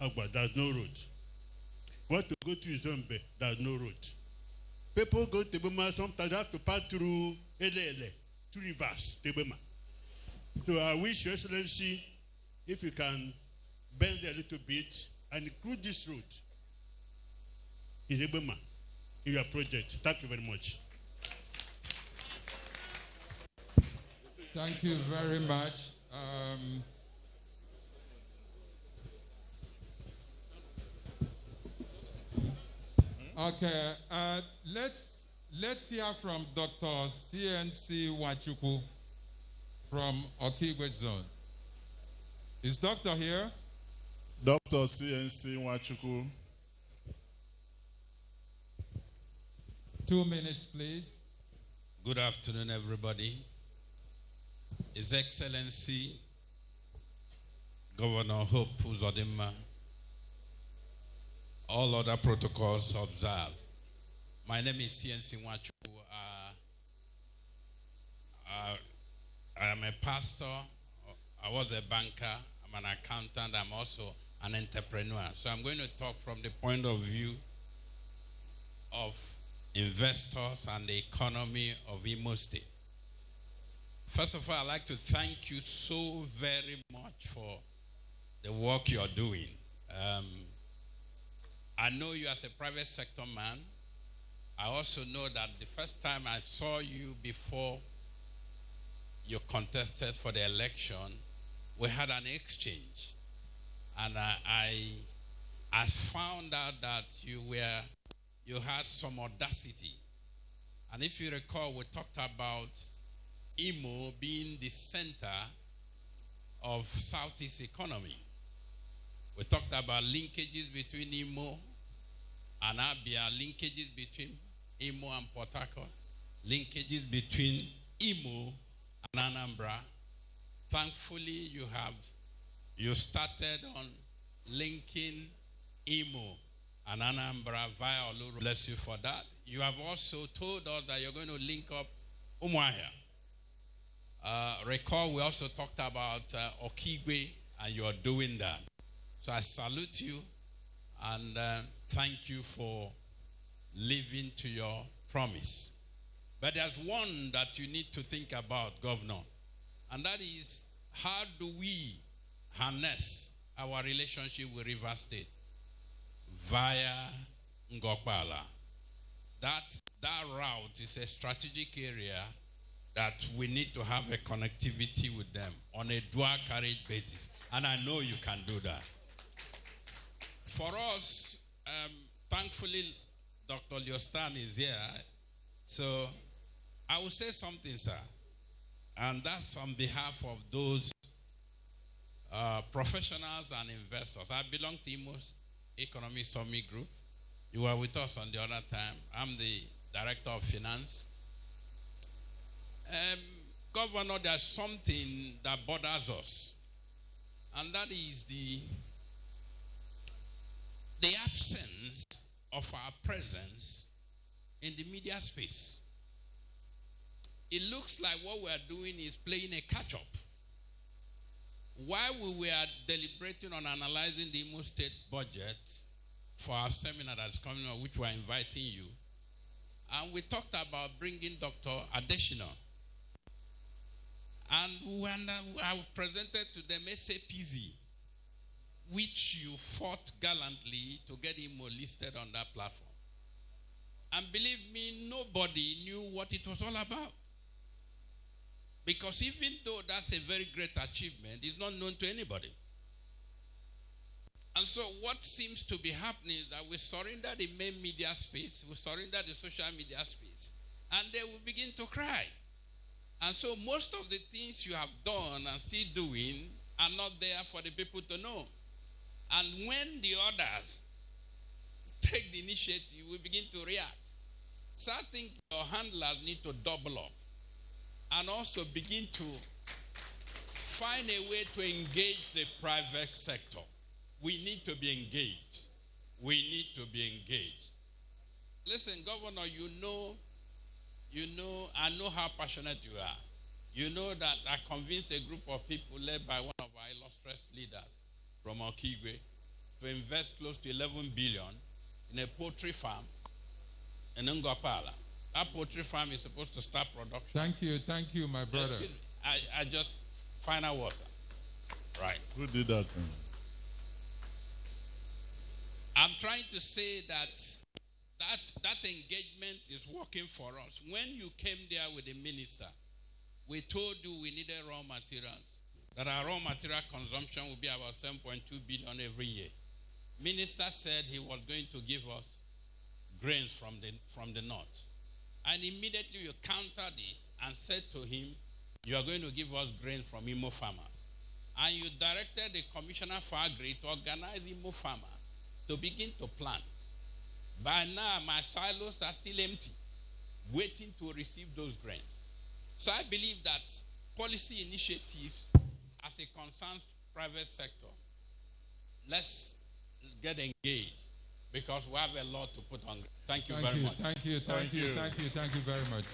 Agba, there's no road. Want to go to Izombe, there's no road. People go to Tebema, sometimes have to pass through Ele, 2 rivers, Tebema. So I wish Your Excellency, if you can bend a little bit and include this road in Tebema, in your project. Thank you very much. Thank you very much. Okay, let's hear from Dr. CNC Nwachukwu from Okigwe Zone. Is Doctor here? Dr. CNC Nwachukwu. 2 minutes, please. Good afternoon, everybody. His Excellency Governor Hope Uzodimma, all other protocols observed. My name is CNC Nwachukwu. I am a pastor. I was a banker. I'm an accountant. I'm also an entrepreneur. So I'm going to talk from the point of view of investors and the economy of Imo State. First of all, I'd like to thank you so very much for the work you're doing. I know you as a private sector man. I also know that the first time I saw you before you contested for the election, we had an exchange. And I found out that you had some audacity. And if you recall, we talked about Imo being the center of Southeast economy. We talked about linkages between Imo and Abia, linkages between Imo and Port Harcourt, linkages between Imo and Anambra. Thankfully, you started on linking Imo and Anambra via Oluru. Bless you for that. You have also told us that you're going to link up Umuahia. Recall, we also talked about Okigwe, and you are doing that. So I salute you and thank you for living to your promise. But there's one that you need to think about, Governor, and that is, how do we harness our relationship with River State via Ngokpala? That route is a strategic area that we need to have a connectivity with them on a dual carriage basis. And I know you can do that. For us, thankfully, Dr. Leostan is here. So I will say something, sir. And that's on behalf of those professionals and investors. I belong to Imo's Economic Summit Group. You were with us on the other time. I'm the Director of Finance. Governor, there's something that bothers us, and that is the absence of our presence in the media space. It looks like what we are doing is playing a catch-up. While we were deliberating on analyzing the Imo State budget for our seminar that's coming up, which we're inviting you, and we talked about bringing Dr. Adeshina. And I presented to them SAPZ, which you fought gallantly to get him listed on that platform. And believe me, nobody knew what it was all about. Because even though that's a very great achievement, it's not known to anybody. And so what seems to be happening is that we surrender the main media space, we surrender the social media space, and they will begin to cry. And so most of the things you have done and still doing are not there for the people to know. And when the others take the initiative, we begin to react. So I think your handlers need to double up and also begin to find a way to engage the private sector. We need to be engaged. We need to be engaged. Listen, Governor, I know how passionate you are. You know that I convinced a group of people led by one of our illustrious leaders from Okigwe to invest close to 11 billion in a poultry farm in Ngopala. That poultry farm is supposed to start production. Thank you, my brother. Excuse me. I just final words. Right. Who did that? I'm trying to say that engagement is working for us. When you came there with the minister, we told you we needed raw materials, that our raw material consumption will be about 7.2 billion every year. Minister said he was going to give us grains from the north. And immediately you countered it and said to him, you are going to give us grain from Imo farmers. And you directed the commissioner for agri to organize Imo farmers to begin to plant. By now, my silos are still empty, waiting to receive those grains. So I believe that policy initiatives, as it concerns private sector, let's get engaged because we have a lot to put on. Thank you very much. Thank you very much.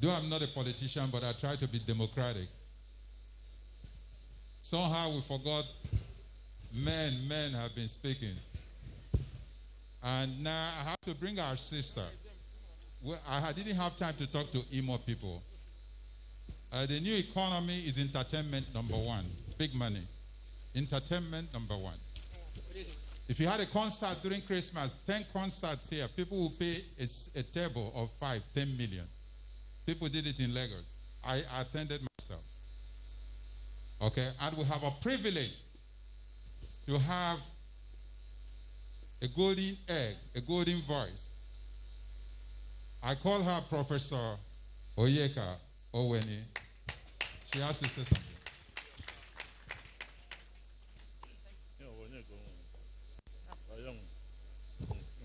Though I'm not a politician, but I try to be democratic. Somehow we forgot men have been speaking. And now I have to bring our sister. I didn't have time to talk to Imo people. The new economy is entertainment number one. Big money. Entertainment number one. If you had a concert during Christmas, 10 concerts here, people will pay a table of 10 million. People did it in Lagos. I attended myself. Okay, and we have a privilege to have a golden egg, a golden voice. I call her Professor Oyeka Oweni. She has to say something.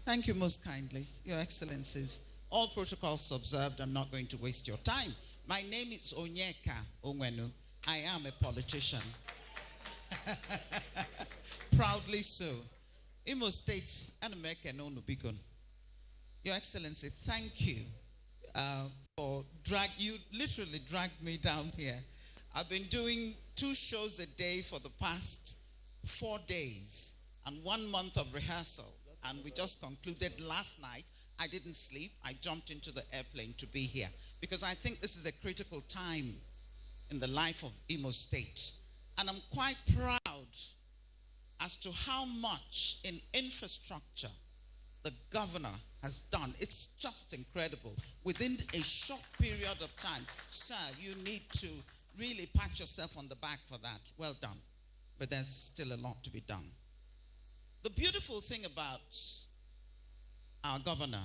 Thank you most kindly, Your Excellencies. All protocols observed. I'm not going to waste your time. My name is Onyeka Onwenu. I am a politician. Proudly so. Imo State, Your Excellency, thank you for you literally dragged me down here. I've been doing 2 shows a day for the past 4 days and 1 month of rehearsal. And we just concluded last night. I didn't sleep. I jumped into the airplane to be here because I think this is a critical time in the life of Imo State. And I'm quite proud as to how much in infrastructure the governor has done. It's just incredible. Within a short period of time, sir, you need to really pat yourself on the back for that. Well done. But there's still a lot to be done. The beautiful thing about our governor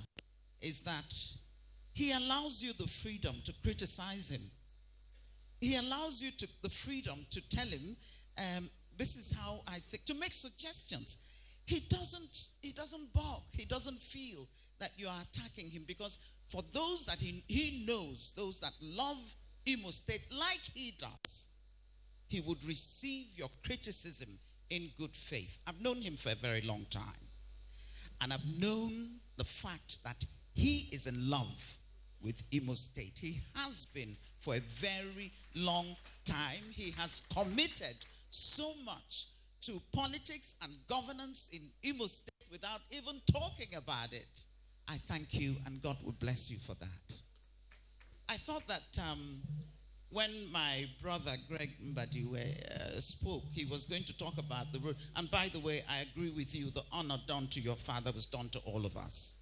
is that he allows you the freedom to criticize him. He allows you the freedom to tell him, this is how I think, to make suggestions. He doesn't balk. He doesn't feel that you are attacking him because for those that he knows, those that love Imo State like he does, he would receive your criticism in good faith. I've known him for a very long time. And I've known the fact that he is in love with Imo State. He has been for a very long time. He has committed so much to politics and governance in Imo State without even talking about it. I thank you and God will bless you for that. I thought that when my brother Greg Mbadiwe spoke, he was going to talk about the road. And by the way, I agree with you. The honor done to your father was done to all of us.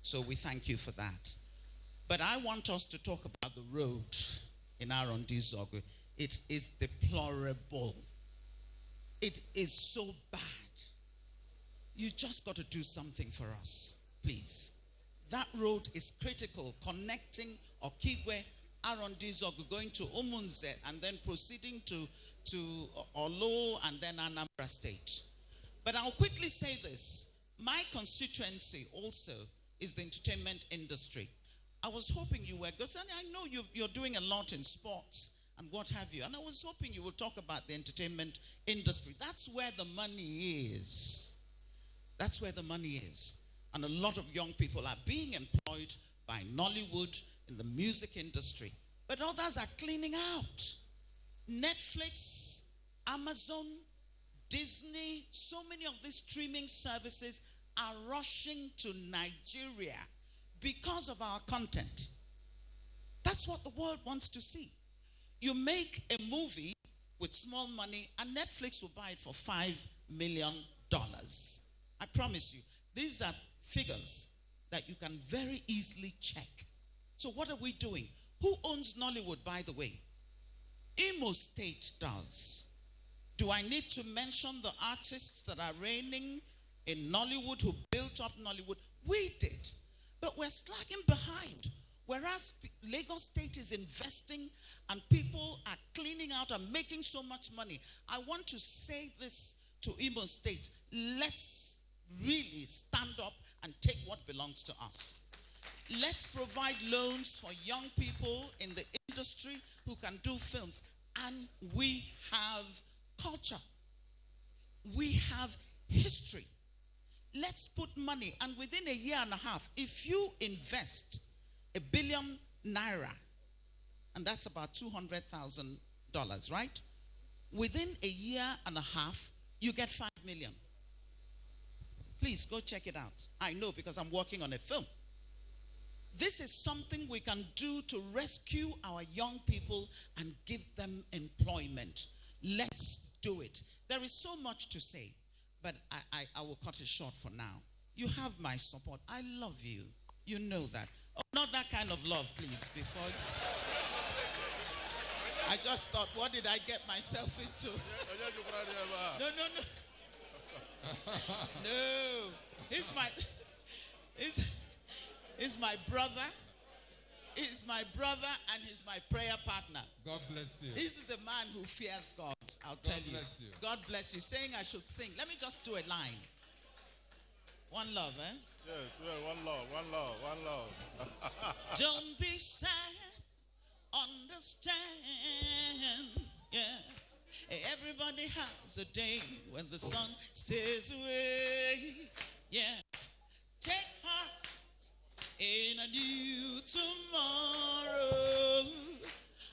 So we thank you for that. But I want us to talk about the road in R&D Zogwe. It is deplorable. It is so bad. You just got to do something for us, please. That road is critical, connecting Okigwe, R&D Zogwe, going to Umunze, and then proceeding to Olo and then Anambra State. But I'll quickly say this. My constituency also is the entertainment industry. I was hoping you were, because I know you're doing a lot in sports and what have you, and I was hoping you would talk about the entertainment industry. That's where the money is. That's where the money is. And a lot of young people are being employed by Nollywood in the music industry. But others are cleaning out. Netflix, Amazon, Disney, so many of these streaming services are rushing to Nigeria because of our content. That's what the world wants to see. You make a movie with small money and Netflix will buy it for $5 million. I promise you, these are figures that you can very easily check. So what are we doing? Who owns Nollywood, by the way? Imo State does. Do I need to mention the artists that are reigning in Nollywood who built up Nollywood? We did. But we're slacking behind. Whereas Lagos State is investing and people are cleaning out and making so much money. I want to say this to Imo State. Let's really stand up and take what belongs to us. Let's provide loans for young people in the industry who can do films. And we have culture. We have history. Let's put money. And within a year and a half, if you invest ₦1 billion, and that's about $200,000, right? Within a year and a half, you get 5 million. Please go check it out. I know because I'm working on a film. This is something we can do to rescue our young people and give them employment. Let's do it. There is so much to say, but I will cut it short for now. You have my support. I love you. You know that. Oh, not that kind of love, please. Before I just thought, what did I get myself into? No. No. He's my brother. He's my brother and he's my prayer partner. God bless you. This is a man who fears God. I'll tell you. Bless you. God bless you. Saying I should sing. Let me just do a line. One love, eh? Yes, well, one love. Don't be sad. Understand. Yeah. Everybody has a day when the sun stays away. Yeah. Take heart in a new tomorrow.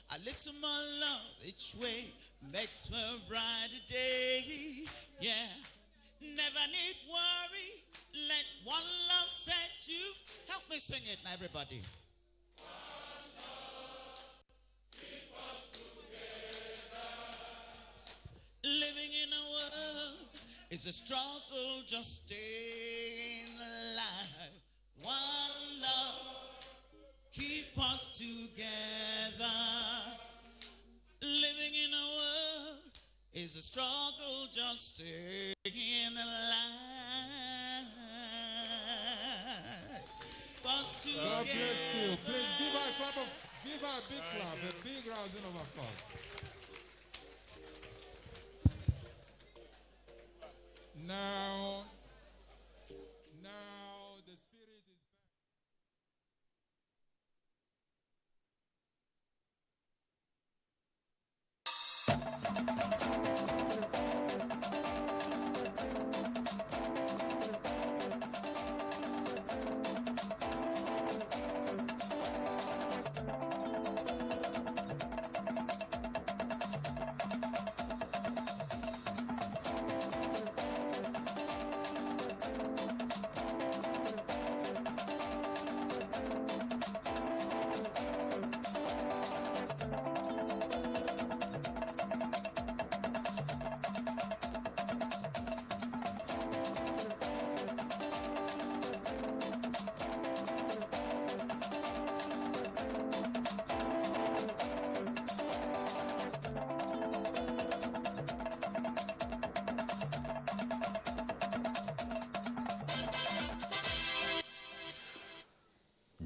A little more love each way makes for a brighter day. Yeah. Never need worry. Let one love set you. Help me sing it now, everybody. One love keep us together. Living in a world is a struggle, just staying alive. One love keep us together. Living in a world is a struggle, just staying alive. Us together. God bless you. Please give her a clap give her a big clap, a big rousing of applause. Now the spirit is back.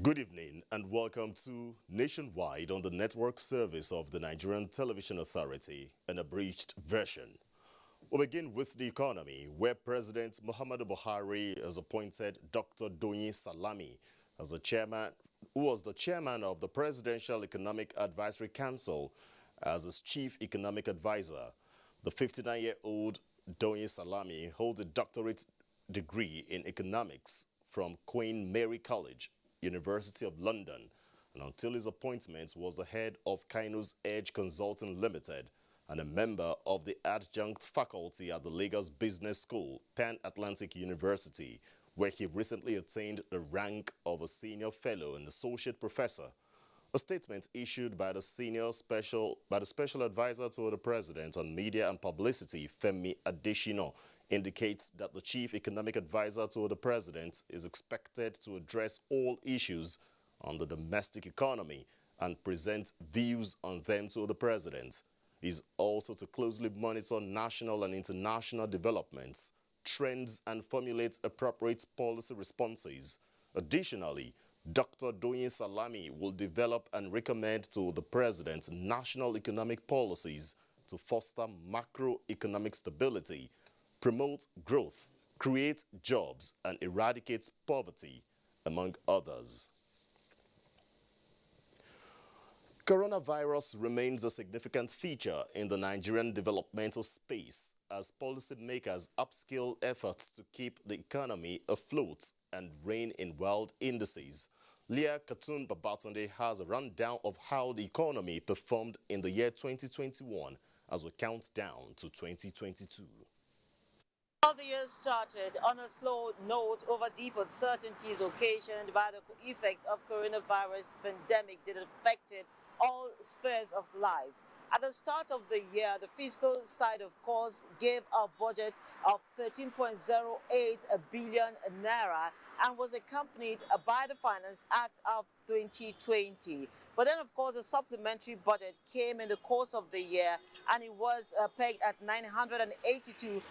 Good evening and welcome to Nationwide on the network service of the Nigerian Television Authority, an abridged version. We'll begin with the economy, where President Muhammadu Buhari has appointed Dr. Doyin Salami as the chairman, who was the chairman of the Presidential Economic Advisory Council, as his chief economic advisor. The 59-year-old Doyin Salami holds a doctorate degree in economics from Queen Mary College, University of London, and until his appointment was the head of Kainu's Edge Consulting Limited, and a member of the adjunct faculty at the Lagos Business School, Pan Atlantic University, where he recently attained the rank of a senior fellow and associate professor. A statement issued by the special advisor to the president on media and publicity, Femi Adesina, indicates that the chief economic advisor to the president is expected to address all issues on the domestic economy and present views on them to the president. He is also to closely monitor national and international developments, trends, and formulate appropriate policy responses. Additionally, Dr. Doyin Salami will develop and recommend to the president national economic policies to foster macroeconomic stability, promote growth, create jobs, and eradicate poverty, among others. Coronavirus remains a significant feature in the Nigerian developmental space as policymakers upscale efforts to keep the economy afloat and rein in world indices. Leah Katun Babatunde has a rundown of how the economy performed in the year 2021 as we count down to 2022. How the year started on a slow note over deep uncertainties occasioned by the effects of coronavirus pandemic that affected all spheres of life. At the start of the year, the fiscal side, of course, gave a budget of 13.08 billion naira and was accompanied by the Finance Act of 2020. But then, of course, the supplementary budget came in the course of the year and it was pegged at 982.7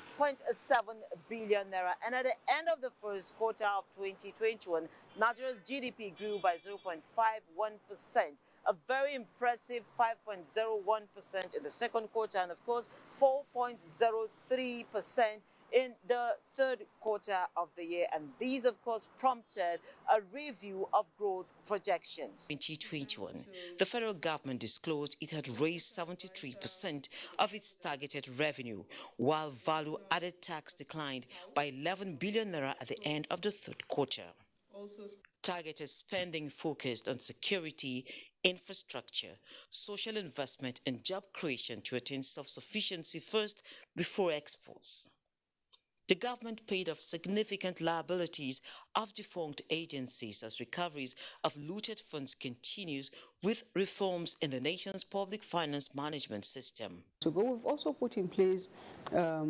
billion naira. And at the end of the first quarter of 2021, Nigeria's GDP grew by 0.51%. A very impressive 5.01% in the second quarter, and of course 4.03% in the third quarter of the year. And these, of course, prompted a review of growth projections. 2021, the federal government disclosed it had raised 73% of its targeted revenue, while value-added tax declined by 11 billion naira at the end of the third quarter. Targeted spending focused on security, infrastructure, social investment, and job creation to attain self-sufficiency first before exports. The government paid off significant liabilities of defunct agencies as recoveries of looted funds continues with reforms in the nation's public finance management system. But we've also put in place a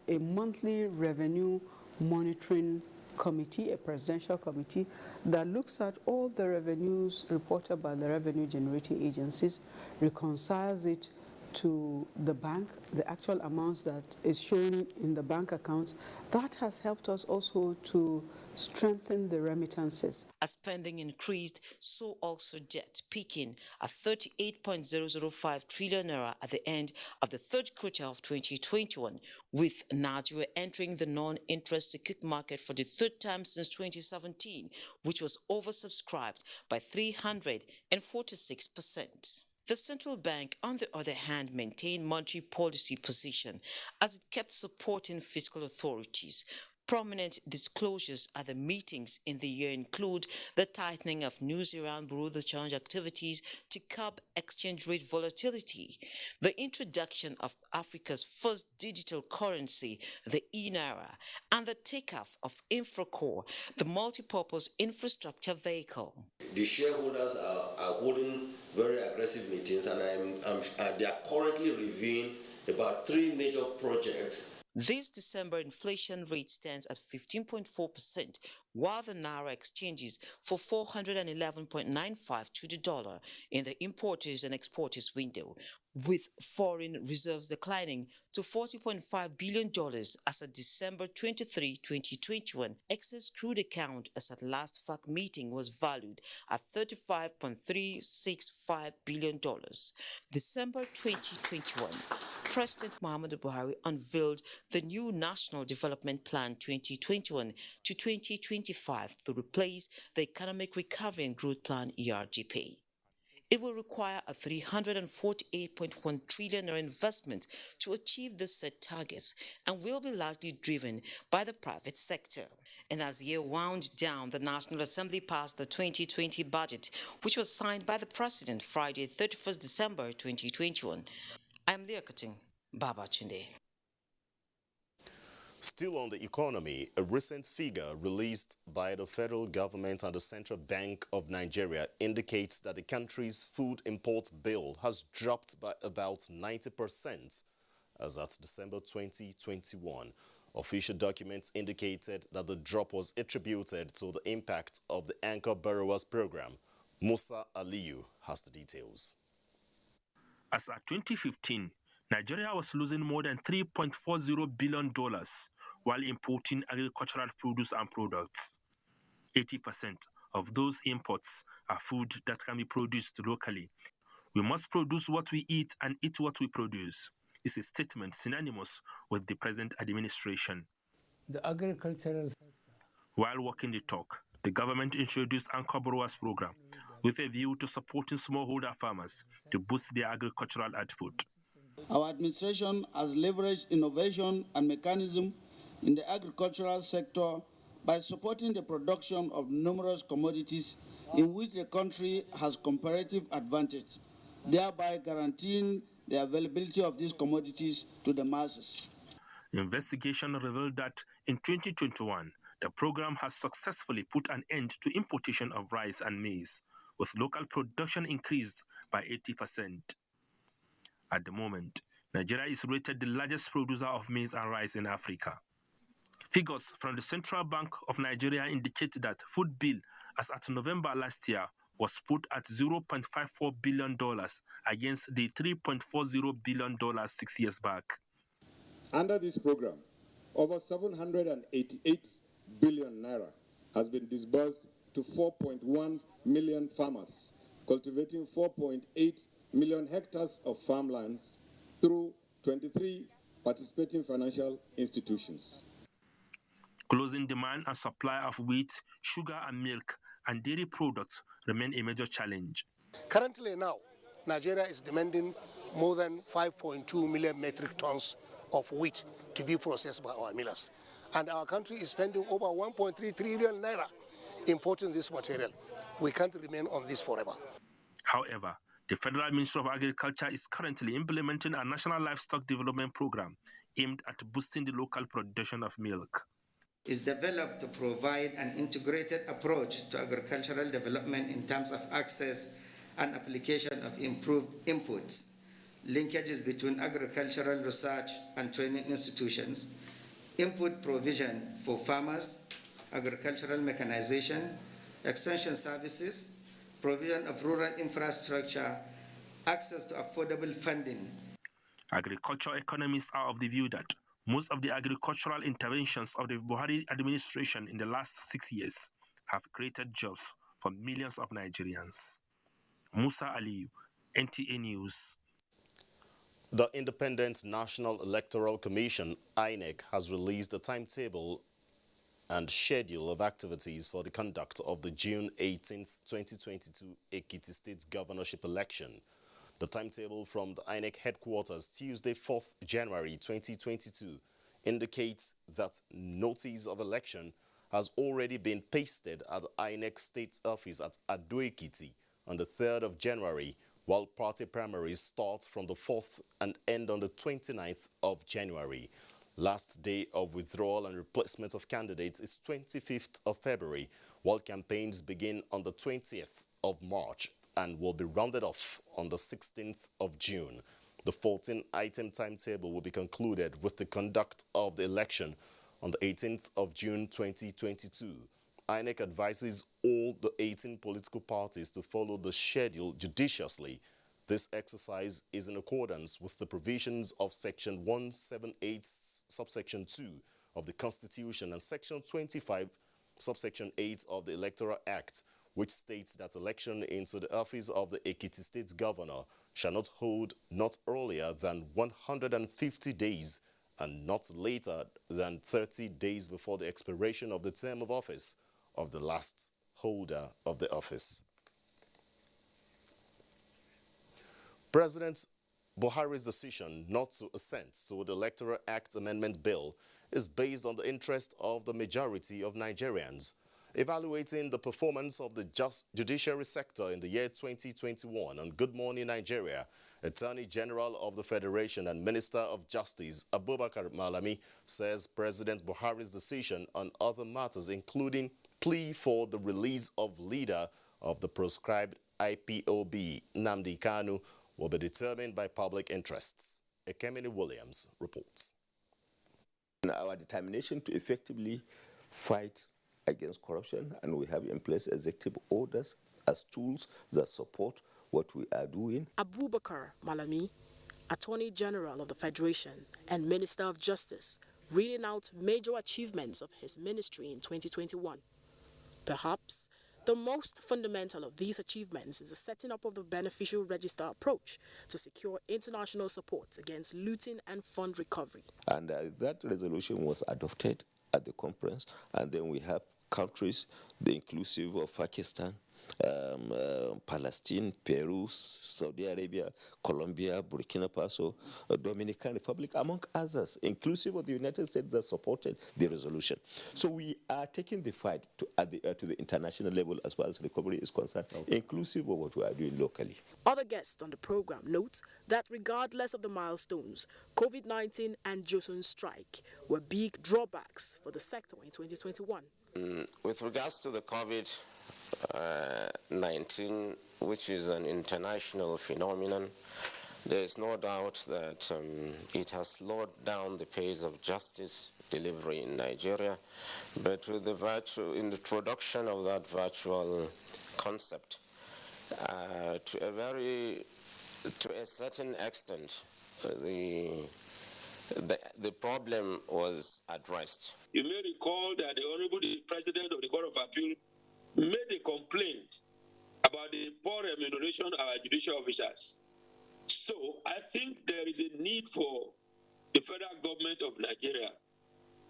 monthly revenue monitoring committee, a presidential committee that looks at all the revenues reported by the revenue generating agencies, reconciles it to the bank, the actual amounts that is shown in the bank accounts. That has helped us also to strengthen the remittances. As spending increased, so also debt, peaking at 38.005 trillion naira at the end of the third quarter of 2021, with Nigeria entering the non-interest secured market for the third time since 2017, which was oversubscribed by 346%. The central bank, on the other hand, maintained monetary policy position as it kept supporting fiscal authorities. Prominent disclosures at the meetings in the year include the tightening of New Zealand bureau de change activities to curb exchange rate volatility, the introduction of Africa's first digital currency, the e-Naira, and the takeoff of Infracore, the multi-purpose infrastructure vehicle. The shareholders are holding very aggressive meetings, and they are currently reviewing about 3 major projects. This December inflation rate stands at 15.4%, while the Naira exchanges for 411.95 to the dollar in the importers and exporters window, with foreign reserves declining to $40.5 billion as of December 23, 2021. Excess crude account as at last FAC meeting was valued at $35.365 billion. December 2021, President Muhammadu Buhari unveiled the new National Development Plan 2021 to 2025 to replace the Economic Recovery and Growth Plan ERGP. It will require a 348.1 trillion investment to achieve the set targets and will be largely driven by the private sector. And as the year wound down, the National Assembly passed the 2020 budget, which was signed by the President Friday, 31st December 2021. I'm Liakating Babachinde. Still on the economy, a recent figure released by the federal government and the Central Bank of Nigeria indicates that the country's food import bill has dropped by about 90% as at December 2021. Official documents indicated that the drop was attributed to the impact of the Anchor Borrowers Program. Musa Aliyu has the details. As at 2015, Nigeria was losing more than $3.40 billion while importing agricultural produce and products. 80% of those imports are food that can be produced locally. We must produce what we eat and eat what we produce. It's a statement synonymous with the present administration. The agricultural sector. While walking the talk, the government introduced Anchor Borrowers Program with a view to supporting smallholder farmers to boost their agricultural output. Our administration has leveraged innovation and mechanism in the agricultural sector by supporting the production of numerous commodities in which the country has comparative advantage, thereby guaranteeing the availability of these commodities to the masses. Investigation revealed that in 2021, the program has successfully put an end to importation of rice and maize, with local production increased by 80%. At the moment, Nigeria is rated the largest producer of maize and rice in Africa. Figures from the Central Bank of Nigeria indicate that food bill as at November last year was put at $0.54 billion against the $3.40 billion 6 years back. Under this program, over 788 billion naira has been disbursed to 4.1 million farmers, cultivating 4.8 million hectares of farmlands through 23 participating financial institutions. Closing demand and supply of wheat, sugar and milk and dairy products remain a major challenge. Currently now, Nigeria is demanding more than 5.2 million metric tons of wheat to be processed by our millers. And our country is spending over 1.3 trillion naira importing this material. We can't remain on this forever. However, the Federal Ministry of Agriculture is currently implementing a national livestock development program aimed at boosting the local production of milk. Is developed to provide an integrated approach to agricultural development in terms of access and application of improved inputs, linkages between agricultural research and training institutions, input provision for farmers, agricultural mechanization, extension services, provision of rural infrastructure, access to affordable funding. Agriculture economists are of the view that most of the agricultural interventions of the Buhari administration in the last 6 years have created jobs for millions of Nigerians. Musa Aliyu, NTA News. The Independent National Electoral Commission, INEC, has released a timetable and schedule of activities for the conduct of the June 18, 2022 Ekiti State Governorship election. The timetable from the INEC headquarters, Tuesday, 4th January 2022, indicates that notice of election has already been pasted at the INEC State Office at Ado-Ekiti on the 3rd of January, while party primaries start from the 4th and end on the 29th of January. Last day of withdrawal and replacement of candidates is 25th of February, while campaigns begin on the 20th of March and will be rounded off on the 16th of June. The 14-item timetable will be concluded with the conduct of the election on the 18th of June 2022. INEC advises all the 18 political parties to follow the schedule judiciously. This exercise is in accordance with the provisions of Section 178, subsection 2 of the Constitution and Section 25, subsection 8 of the Electoral Act, which states that election into the office of the Ekiti State Governor shall not hold not earlier than 150 days and not later than 30 days before the expiration of the term of office of the last holder of the office. President Buhari's decision not to assent to the Electoral Act Amendment Bill is based on the interest of the majority of Nigerians. Evaluating the performance of the judiciary sector in the year 2021 on Good Morning Nigeria, Attorney General of the Federation and Minister of Justice Abubakar Malami says President Buhari's decision on other matters, including plea for the release of leader of the proscribed IPOB, Nnamdi Kanu, will be determined by public interests. Ekemini Williams reports. Our determination to effectively fight against corruption, and we have in place executive orders as tools that support what we are doing. Abubakar Malami, Attorney General of the Federation and Minister of Justice, reading out major achievements of his ministry in 2021. Perhaps the most fundamental of these achievements is the setting up of the beneficial register approach to secure international support against looting and fund recovery. And that resolution was adopted at the conference, and then we have countries, the inclusive of Pakistan, Palestine, Peru, Saudi Arabia, Colombia, Burkina Faso, Dominican Republic, among others, inclusive of the United States, that supported the resolution. So we are taking the fight to the international level as far as recovery is concerned, inclusive of what we are doing locally. Other guests on the program note that regardless of the milestones, COVID-19 and Joseon strike were big drawbacks for the sector in 2021. With regards to the COVID-19, which is an international phenomenon, there is no doubt that it has slowed down the pace of justice delivery in Nigeria. But with the introduction of that virtual concept, to a certain extent, the problem was addressed. You may recall that the Honorable President of the Court of Appeal made a complaint about the poor remuneration of our judicial officers. So I think there is a need for the federal government of Nigeria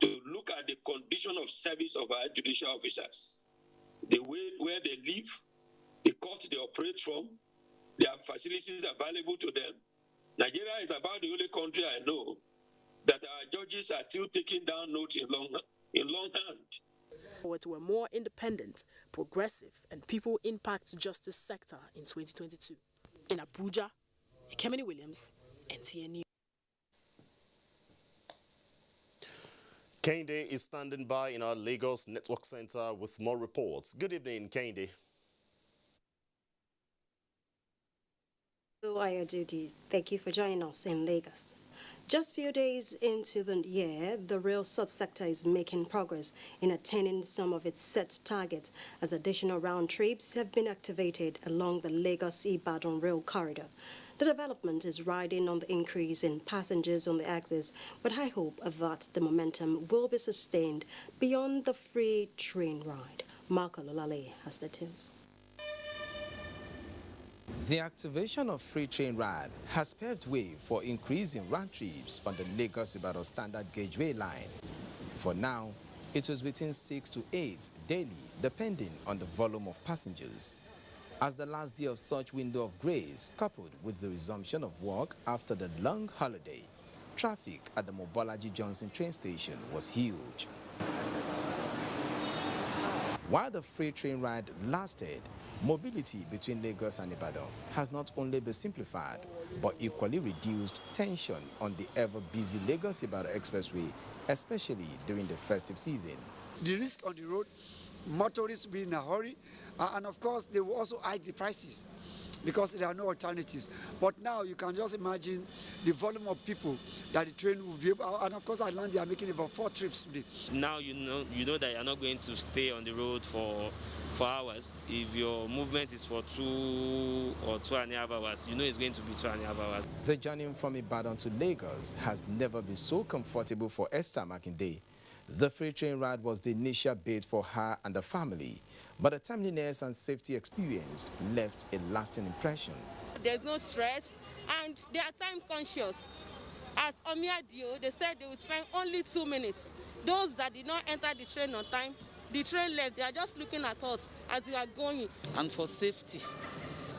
to look at the condition of service of our judicial officers, the way where they live, the court they operate from, their facilities available to them. Nigeria is about the only country I know that our judges are still taking down notes in longhand. To a more independent, progressive, and people impact justice sector in 2022. In Abuja, Ekemini Williams, NTA News. Kende is standing by in our Lagos Network Center with more reports. Good evening, Kende. Hello, Ayodidi. Thank you for joining us in Lagos. Just a few days into the year, the rail subsector is making progress in attaining some of its set targets as additional round trips have been activated along the Lagos-Ibadan rail corridor. The development is riding on the increase in passengers on the axis, but I hope that the momentum will be sustained beyond the free train ride. Marco Lolale has the details. The activation of free train ride has paved way for increasing round trips on the Lagos-Ibadan standard gaugeway line. For now, it is between 6 to 8 daily, depending on the volume of passengers. As the last day of such window of grace, coupled with the resumption of work after the long holiday, traffic at the Mobolaji Johnson train station was huge. While the free train ride lasted, mobility between Lagos and Ibadan has not only been simplified, but equally reduced tension on the ever-busy Lagos-Ibadan expressway, especially during the festive season. The risk on the road, motorists will be in a hurry, and of course they will also hike the prices because there are no alternatives. But now you can just imagine the volume of people that the train will be able, and of course at land they are making about 4 trips today. Now you know that you're not going to stay on the road for hours. If your movement is for 2 or 2.5 hours, you know it's going to be 2.5 hours. The journey from Ibadan to Lagos has never been so comfortable for Esther Makinde. The free train ride was the initial bait for her and the family, but the timeliness and safety experience left a lasting impression. There's no stress and they are time conscious. At Omiadio, they said they would spend only 2 minutes. Those that did not enter the train on time, the train left, they are just looking at us as we are going. And for safety,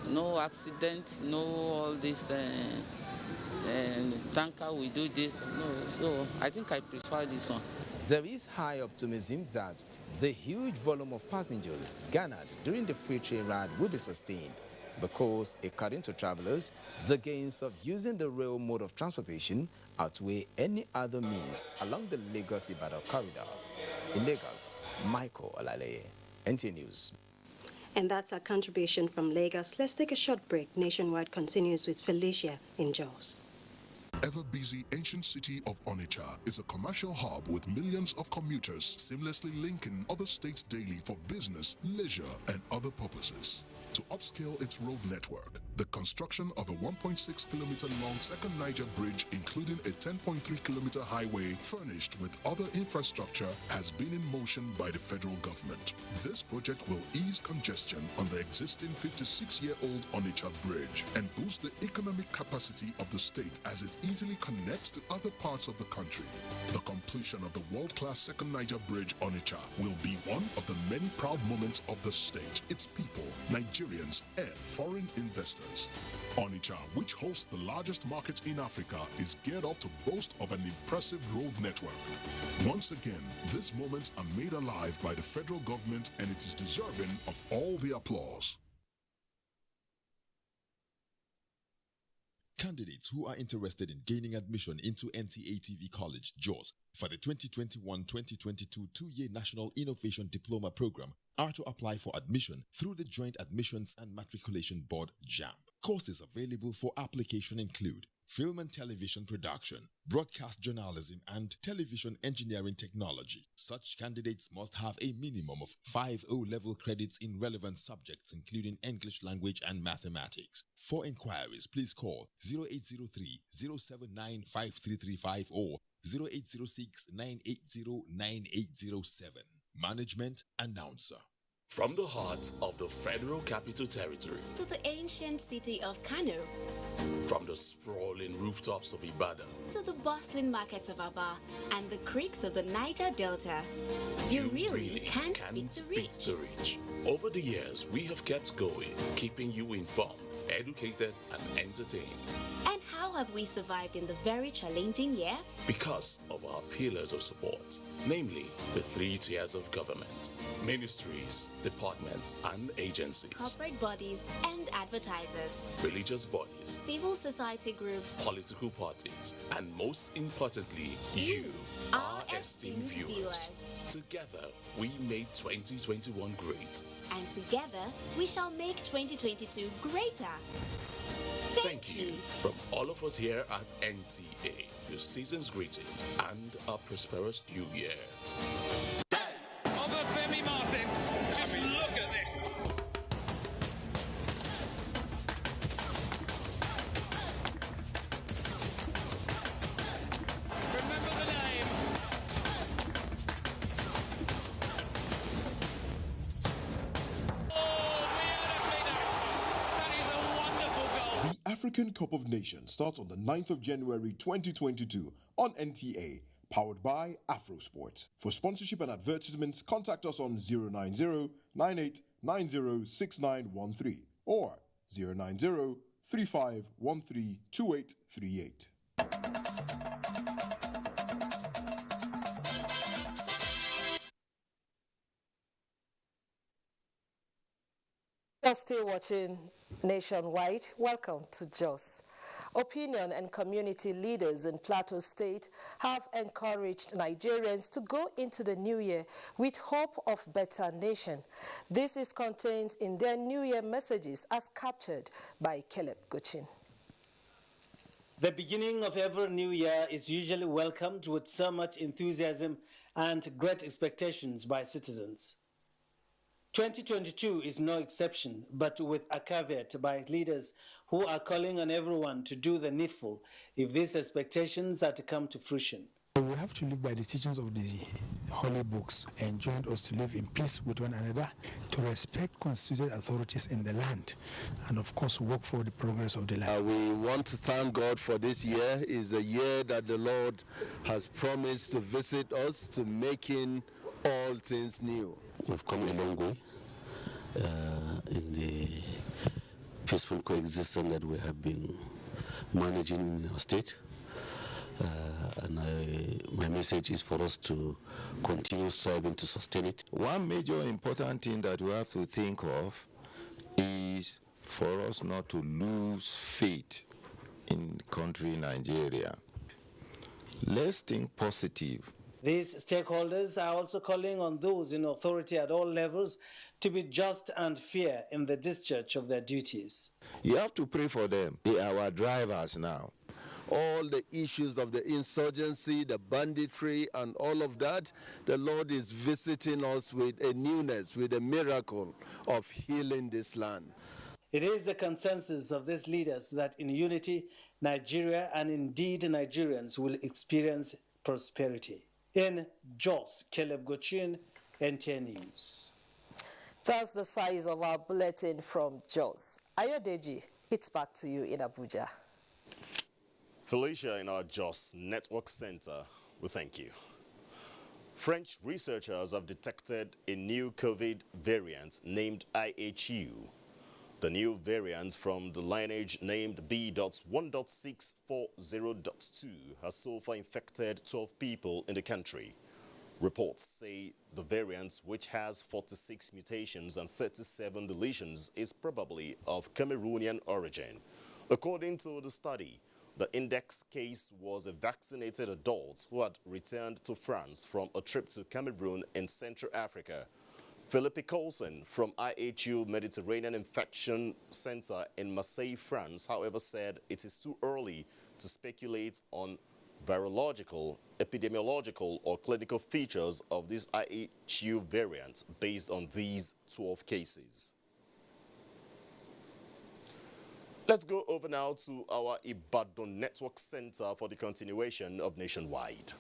no accidents, no all this tanker, we do this, no. So I think I prefer this one. There is high optimism that the huge volume of passengers garnered during the free train ride will be sustained, because, according to travelers, the gains of using the rail mode of transportation outweigh any other means along the Lagos-Ibadan corridor. In Lagos, Michael Olaleye, NTA News. And that's our contribution from Lagos. Let's take a short break. Nationwide continues with Felicia in Jos. Ever-busy ancient city of Onitsha is a commercial hub with millions of commuters seamlessly linking other states daily for business, leisure, and other purposes. To upscale its road network, the construction of a 1.6-kilometer long second Niger bridge, including a 10.3-kilometer highway furnished with other infrastructure, has been in motion by the federal government. This project will ease congestion on the existing 56-year-old Onitsha bridge and boost the economic capacity of the state as it easily connects to other parts of the country. The completion of the world-class second Niger bridge Onitsha will be one of the many proud moments of the state, its people, Nigerians, and foreign investors. Onitsha, which hosts the largest market in Africa, is geared up to boast of an impressive road network. Once again, these moments are made alive by the federal government, and it is deserving of all the applause. Candidates who are interested in gaining admission into NTA TV College, Jos, for the 2021-2022 two-year National Innovation Diploma Program are to apply for admission through the Joint Admissions and Matriculation Board, JAMB. Courses available for application include film and television production, broadcast journalism, and television engineering technology. Such candidates must have a minimum of 5 O-level credits in relevant subjects, including English language and mathematics. For inquiries, please call 0803-079-5335 or 0806-980-9807. Management Announcer. From the heart of the Federal Capital Territory to the ancient city of Kano, from the sprawling rooftops of Ibadan to the bustling markets of Aba and the creeks of the Niger Delta, you really can't beat the reach. Over the years, we have kept going, keeping you informed, educated, and entertained. And how have we survived in the very challenging year? Because of our pillars of support, namely the 3 tiers of government: ministries, departments, and agencies, corporate bodies and advertisers, religious bodies, civil society groups, political parties, and most importantly, you, our esteemed viewers. Together, we made 2021 great. And together, we shall make 2022 greater. Thank you from all of us here at NTA. Your season's greetings and a prosperous new year. Over Femi Martins. Just look at this. Remember the name. The African Cup of Nations starts on the 9th of January 2022 on NTA, powered by AfroSports. For sponsorship and advertisements, contact us on 090-9890-6913 or 090-3513-2838. You're still watching Nationwide. Welcome to Jos. Opinion and community leaders in Plateau State have encouraged Nigerians to go into the new year with hope of better nation. This is contained in their New Year messages as captured by Caleb Guchin. The beginning of every new year is usually welcomed with so much enthusiasm and great expectations by citizens. 2022 is no exception, but with a caveat by leaders who are calling on everyone to do the needful if these expectations are to come to fruition. We have to live by the teachings of the holy books and join us to live in peace with one another, to respect constituted authorities in the land, and of course work for the progress of the land. We want to thank God for this year. It's a year that the Lord has promised to visit us, to making all things new. We've come a long way in the peaceful coexistence that we have been managing in our state. My message is for us to continue striving to sustain it. One major important thing that we have to think of is for us not to lose faith in the country Nigeria. Let's think positive. These stakeholders are also calling on those in authority at all levels to be just and fair in the discharge of their duties. You have to pray for them. They are our drivers now. All the issues of the insurgency, the banditry, and all of that, the Lord is visiting us with a newness, with a miracle of healing this land. It is the consensus of these leaders that in unity, Nigeria and indeed Nigerians will experience prosperity. In Jos, Caleb Gochin, NTA News. That's the size of our bulletin from Jos. Ayodeji, it's back to you in Abuja. Felicia in our Jos Network Center, we thank you. French researchers have detected a new COVID variant named IHU. The new variant from the lineage named B.1.640.2 has so far infected 12 people in the country. Reports say the variant, which has 46 mutations and 37 deletions, is probably of Cameroonian origin. According to the study, the index case was a vaccinated adult who had returned to France from a trip to Cameroon in Central Africa. Philippe Colson from IHU Mediterranean Infection Center in Marseille, France, however, said it is too early to speculate on virological, epidemiological, or clinical features of this IHU variant based on these 12 cases. Let's go over now to our Ibadan Network Center for the continuation of Nationwide.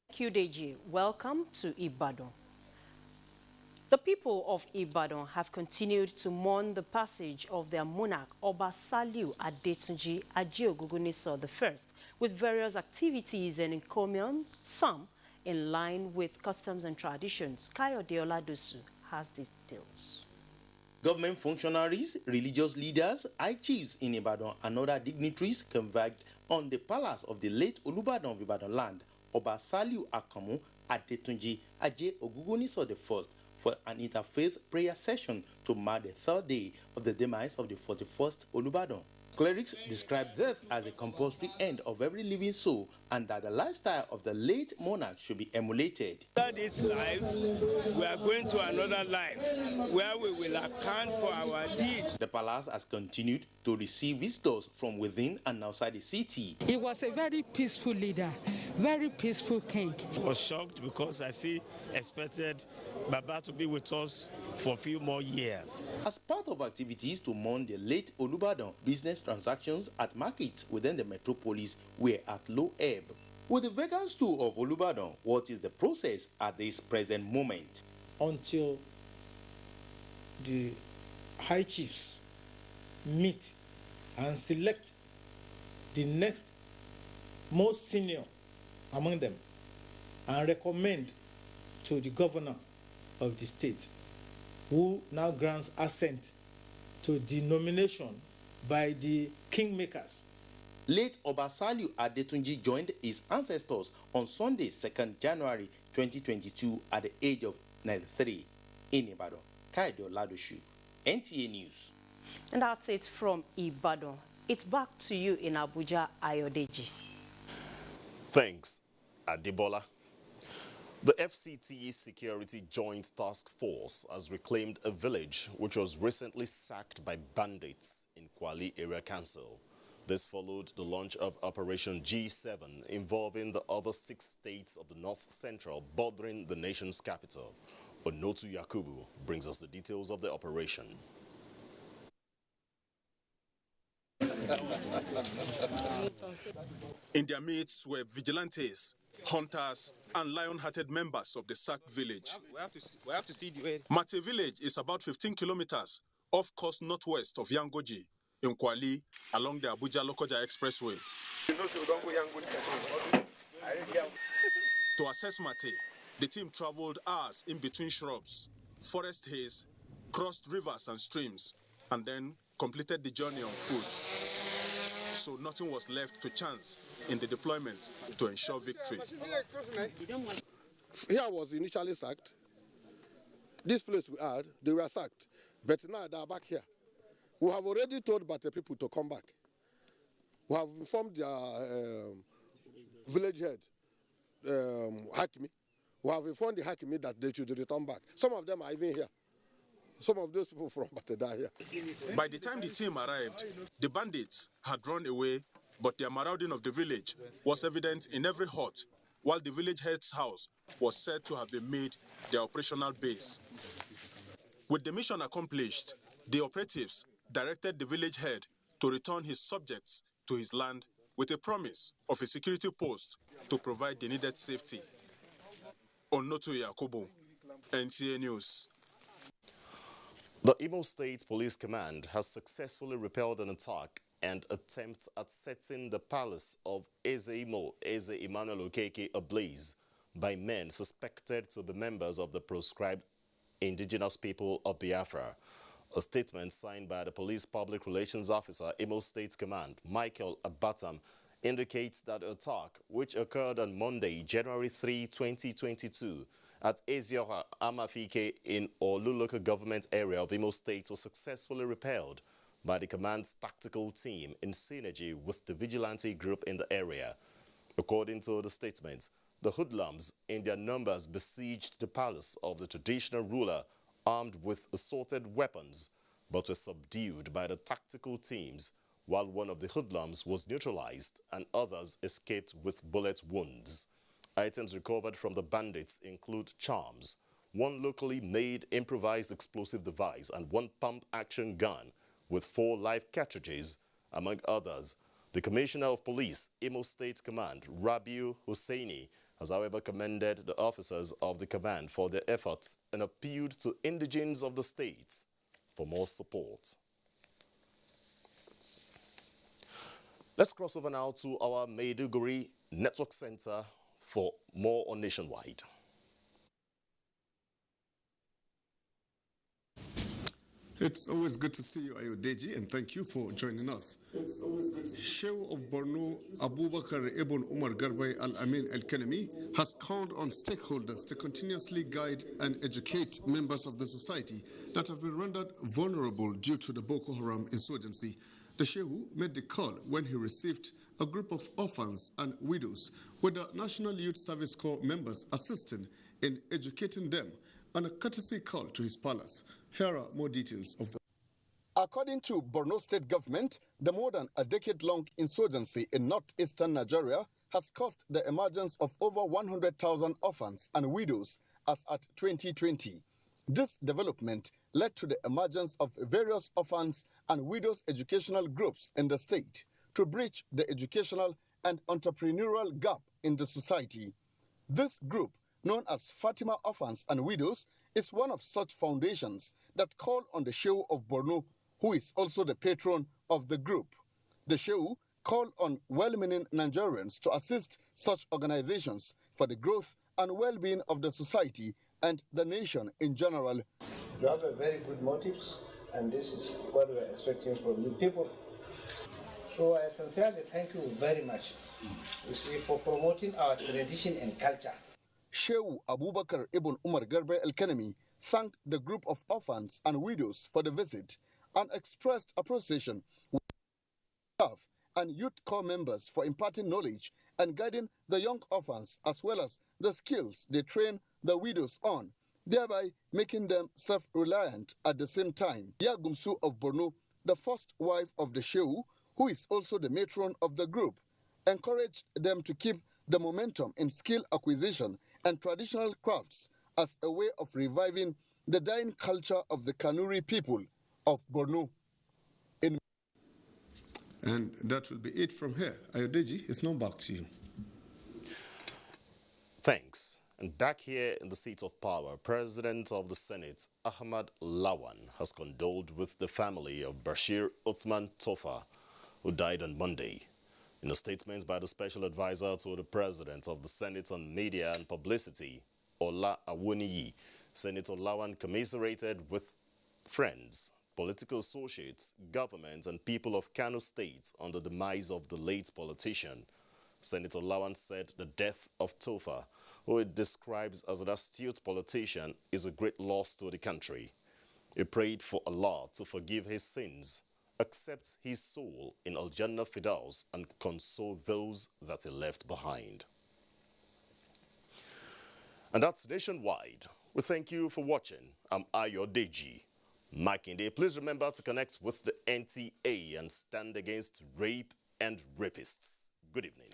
Thank you, Deji. Welcome to Ibadan. The people of Ibadan have continued to mourn the passage of their monarch, Oba Saliu Adetunji Ajeogungunniso I, with various activities and encomium, some in line with customs and traditions. Kayode Oladosu has details. Government functionaries, religious leaders, high chiefs in Ibadan and other dignitaries converged on the palace of the late Olubadan of Ibadan land, Oba Saliu Akamu Adetunji Ajeogungunniso I, for an interfaith prayer session to mark the third day of the demise of the 41st Olubadan. Clerics describe death as a compulsory end of every living soul and that the lifestyle of the late monarch should be emulated. After this life, we are going to another life where we will account for our deeds. The palace has continued to receive visitors from within and outside the city. He was a very peaceful leader, very peaceful king. I was shocked because I expected Baba to be with us for a few more years. As part of activities to mourn the late Olubadan, business transactions at markets within the metropolis were at low ebb. With the vacant stool of Olubadan, what is the process at this present moment? Until the high chiefs meet and select the next most senior among them and recommend to the governor of the state, who now grants assent to the nomination by the kingmakers. Late Oba Saliu Adetunji joined his ancestors on Sunday, 2nd January 2022 at the age of 93 in Ibadan. Kayode Oladosu, NTA News. And that's it from Ibadan. It's back to you in Abuja, Ayodeji. Thanks, Adibola. The FCT Security Joint Task Force has reclaimed a village which was recently sacked by bandits in Kwali Area Council. This followed the launch of Operation G7 involving the other 6 states of the North Central bordering the nation's capital. Onotu Yakubu brings us the details of the operation. In their midst were vigilantes, hunters, and lion-hearted members of the sacked village. We have to see the way. Mate village is about 15 kilometers off course northwest of Yangoji in Kwali along the Abuja-Lokoja Expressway. To assess Mate, the team traveled hours in between shrubs, forest haze, crossed rivers and streams, and then completed the journey on foot. So nothing was left to chance in the deployment to ensure victory. Here was initially sacked. this place we had, they were sacked. But now they are back here. We have already told Bata people to come back. We have informed their village head, Hakimi. We have informed the Hakimi that they should return back. Some of them are even here. Some of those people from Bata are here. By the time the team arrived, the bandits had run away, but their marauding of the village was evident in every hut, while the village head's house was said to have been made their operational base. With the mission accomplished, the operatives directed the village head to return his subjects to his land with a promise of a security post to provide the needed safety. Onoto Yakubu, NTA News. The Imo State Police Command has successfully repelled an attack and attempt at setting the palace of Eze Emmanuel Okeke ablaze by men suspected to be members of the proscribed indigenous people of Biafra. A statement signed by the Police Public Relations Officer, Imo State Command, Michael Abatam, indicates that the attack, which occurred on Monday, January 3, 2022, at Ezioha Amafike in Olu local government area of Imo State, was successfully repelled by the command's tactical team in synergy with the vigilante group in the area. According to the statement, the hoodlums in their numbers besieged the palace of the traditional ruler armed with assorted weapons, but were subdued by the tactical teams, while one of the hoodlums was neutralized and others escaped with bullet wounds. Items recovered from the bandits include charms, one locally made improvised explosive device, and one pump-action gun with 4 live cartridges, among others. The Commissioner of Police, Imo State Command, Rabiu Hussaini, has however commended the officers of the command for their efforts and appealed to indigents of the state for more support. Let's cross over now to our Maiduguri Network Center for more on Nationwide. It's always good to see you, Ayodeji, and thank you for joining us. It's always good to see you. Sheikh of Borno, Abubakar Ibn Umar Garbai Al-Amin Al-Kanemi, has called on stakeholders to continuously guide and educate members of the society that have been rendered vulnerable due to the Boko Haram insurgency. The Sheikh made the call when he received a group of orphans and widows with the National Youth Service Corps members assisting in educating them on a courtesy call to his palace. Here are more details of the... According to Borno State government, the more than a decade-long insurgency in northeastern Nigeria has caused the emergence of over 100,000 orphans and widows as at 2020. This development led to the emergence of various orphans and widows educational groups in the state to bridge the educational and entrepreneurial gap in the society. This group, known as Fatima Orphans and Widows, is one of such foundations that call on the Sheikh of Borno, who is also the patron of the group. The Sheikh called on well-meaning Nigerians to assist such organizations for the growth and well-being of the society and the nation in general. You have a very good motives, and this is what we are expecting from you people. So I sincerely thank you very much, you see, for promoting our tradition and culture. Sheikh Abubakar Ibn Umar Garbai Al-Kanemi thanked the group of orphans and widows for the visit and expressed appreciation with staff and youth corps members for imparting knowledge and guiding the young orphans as well as the skills they train the widows on, thereby making them self-reliant at the same time. Yagumsu of Borno, the first wife of the Sheikh, who is also the matron of the group, encouraged them to keep the momentum in skill acquisition and traditional crafts as a way of reviving the dying culture of the Kanuri people of Borno. And that will be it from here. Ayodeji, it's now back to you. Thanks. And back here in the seat of power, President of the Senate, Ahmad Lawan, has condoled with the family of Bashir Uthman Tofa, who died on Monday. In a statement by the Special Advisor to the President of the Senate on Media and Publicity, Ola Awoniyi, Senator Lawan commiserated with friends, political associates, government, and people of Kano State on the demise of the late politician. Senator Lawan said the death of Tofa who it describes as an astute politician, is a great loss to the country. He prayed for Allah to forgive his sins, accept his soul in Al-Jannah Firdaus, and console those that he left behind. And that's Nationwide. We thank you for watching. I'm Ayo Deji. Makinde, please remember to connect with the NTA and stand against rape and rapists. Good evening.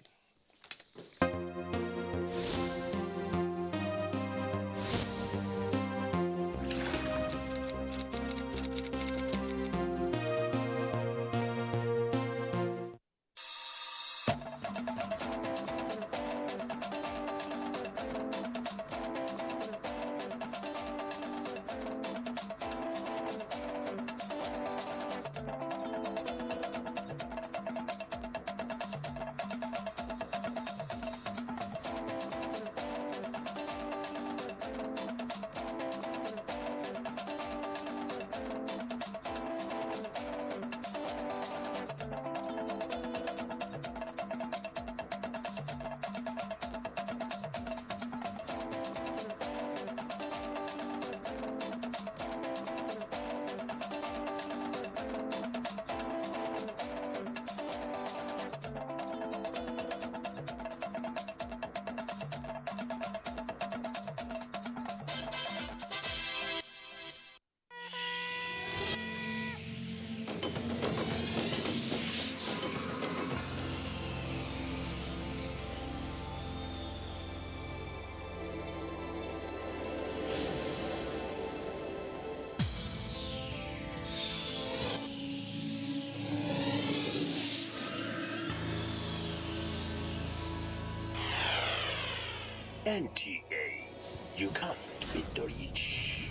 NTA, you can't beat the rich.